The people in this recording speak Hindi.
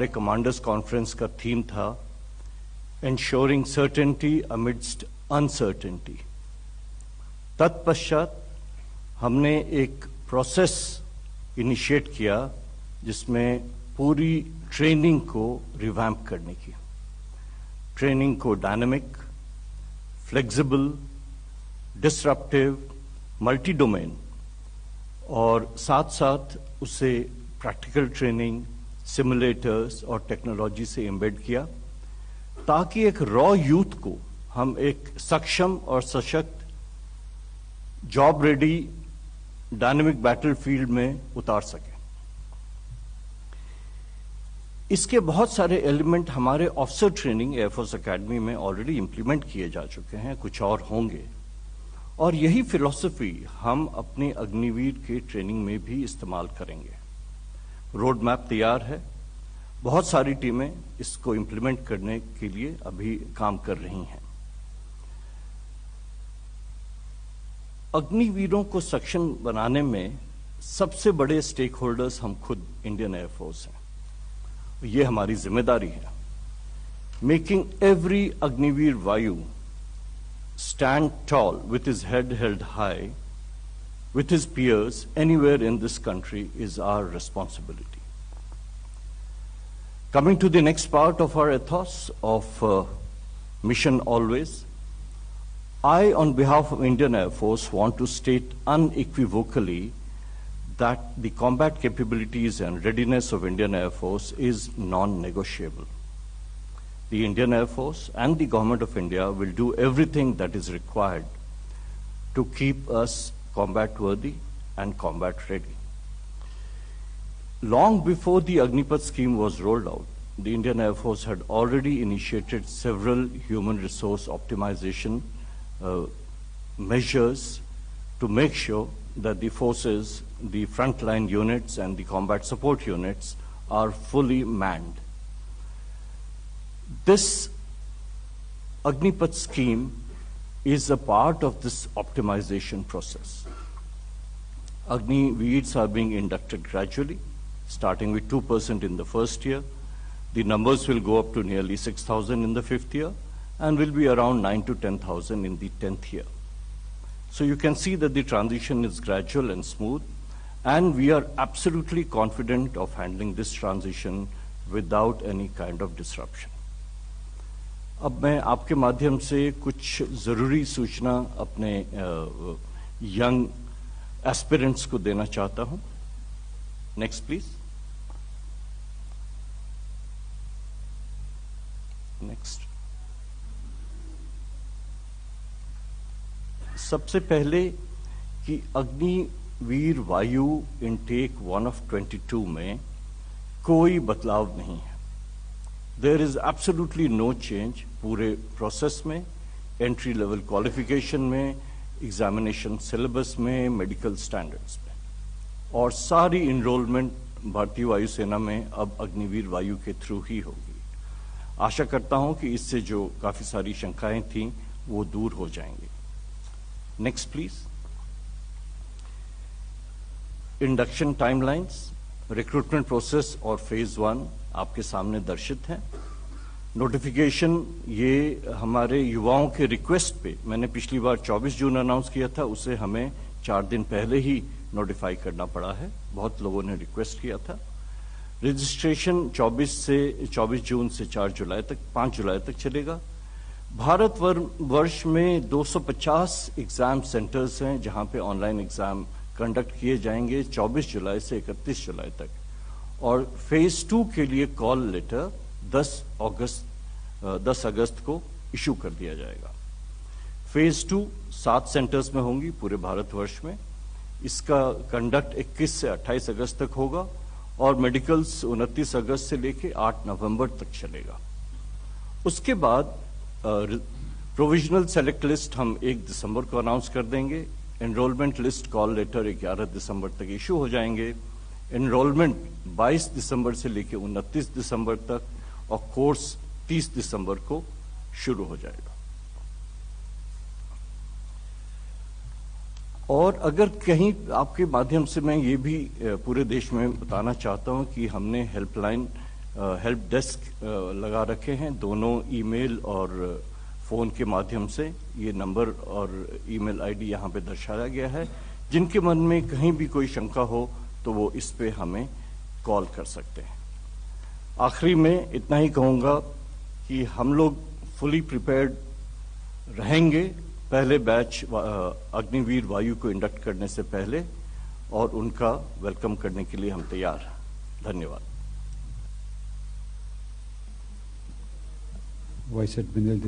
कमांडर्स कॉन्फ्रेंस का थीम था एंश्योरिंग सर्टेनिटी अमिडस्ट अनसर्टेनिटी। तत्पश्चात हमने एक प्रोसेस इनिशिएट किया जिसमें पूरी ट्रेनिंग को रिवैम्प करने की, ट्रेनिंग को dynamic, flexible, disruptive, multi domain और साथ साथ उसे प्रैक्टिकल ट्रेनिंग, सिमुलेटर्स और टेक्नोलॉजी से एम्बेड किया ताकि एक रॉ यूथ को हम एक सक्षम और सशक्त, जॉब रेडी, डायनेमिक बैटलफील्ड में उतार सकें। इसके बहुत सारे एलिमेंट हमारे ऑफिसर ट्रेनिंग एयरफोर्स एकेडमी में ऑलरेडी इंप्लीमेंट किए जा चुके हैं, कुछ और होंगे, और यही फिलॉसफी हम अपने अग्निवीर के ट्रेनिंग में भी इस्तेमाल करेंगे। रोड मैप तैयार है, बहुत सारी टीमें इसको इंप्लीमेंट करने के लिए अभी काम कर रही हैं। अग्निवीरों को सक्षम बनाने में सबसे बड़े स्टेक होल्डर्स हम खुद इंडियन एयरफोर्स हैं। ये हमारी जिम्मेदारी है। मेकिंग एवरी अग्निवीर वायु stand tall with his head held high with his peers anywhere in this country is our responsibility. Coming to the next part of our ethos of Mission Always, I, on behalf of Indian Air Force, want to state unequivocally that the combat capabilities and readiness of Indian Air Force is non-negotiable. The Indian Air Force and the Government of India will do everything that is required to keep us combat worthy and combat ready. Long before the Agnipath scheme was rolled out, the Indian Air Force had already initiated several human resource optimization measures to make sure that the forces, the frontline units and the combat support units are fully manned. This Agnipath scheme is a part of this optimization process. Agniveers are being inducted gradually, starting with 2% in the first year. The numbers will go up to nearly 6,000 in the fifth year and will be around 9,000 to 10,000 in the 10th year. So you can see that the transition is gradual and smooth, and we are absolutely confident of handling this transition without any kind of disruption. अब मैं आपके माध्यम से कुछ जरूरी सूचना अपने यंग एस्पिरेंट्स को देना चाहता हूं। Next please. नेक्स्ट। सबसे पहले कि अग्निवीर वायु इनटेक 1 of 22 में कोई बदलाव नहीं है। There is absolutely no change पूरे प्रोसेस में, एंट्री लेवल क्वालिफिकेशन में, एग्जामिनेशन सिलेबस में, मेडिकल स्टैंडर्ड्स में, और सारी इनरोलमेंट भारतीय वायुसेना में अब अग्निवीर वायु के थ्रू ही होगी। आशा करता हूं कि इससे जो काफी सारी शंकाएं थीं वो दूर हो जाएंगी। Next please. Induction timelines, recruitment process और फेज 1 आपके सामने दर्शित है। नोटिफिकेशन ये हमारे युवाओं के रिक्वेस्ट पे, मैंने पिछली बार 24 जून अनाउंस किया था, उसे हमें 4 दिन पहले ही नोटिफाई करना पड़ा है। बहुत लोगों ने रिक्वेस्ट किया था। रजिस्ट्रेशन 24 जून से 5 जुलाई तक चलेगा। भारत वर्ष में 250 एग्जाम सेंटर्स हैं जहां पे ऑनलाइन एग्जाम कंडक्ट किए जाएंगे 24 जुलाई से 31 जुलाई तक, और फेज 2 के लिए कॉल लेटर 10 अगस्त को इशू कर दिया जाएगा। फेज 2 7 सेंटर्स में होंगी पूरे भारतवर्ष में। इसका कंडक्ट 21 से 28 अगस्त तक होगा और मेडिकल्स 29 अगस्त से लेकर 8 नवंबर तक चलेगा। उसके बाद प्रोविजनल सेलेक्ट लिस्ट हम 1 दिसंबर को अनाउंस कर देंगे। एनरोलमेंट लिस्ट कॉल लेटर 11 दिसंबर तक इशू हो जाएंगे। एनरोलमेंट 22 दिसंबर से लेकर 29 दिसंबर तक, और कोर्स 30 दिसंबर को शुरू हो जाएगा। और अगर कहीं आपके माध्यम से मैं ये भी पूरे देश में बताना चाहता हूं कि हमने हेल्पलाइन हेल्प डेस्क लगा रखे हैं, दोनों ईमेल और फ़ोन के माध्यम से। ये नंबर और ईमेल आईडी यहाँ पे दर्शाया गया है। जिनके मन में कहीं भी कोई शंका हो तो वो इस पे हमें कॉल कर सकते हैं। आखिरी में इतना ही कहूँगा कि हम लोग फुली प्रिपेयर्ड रहेंगे पहले बैच अग्निवीर वायु को इंडक्ट करने से पहले, और उनका वेलकम करने के लिए हम तैयार हैं। धन्यवाद। Vice admiral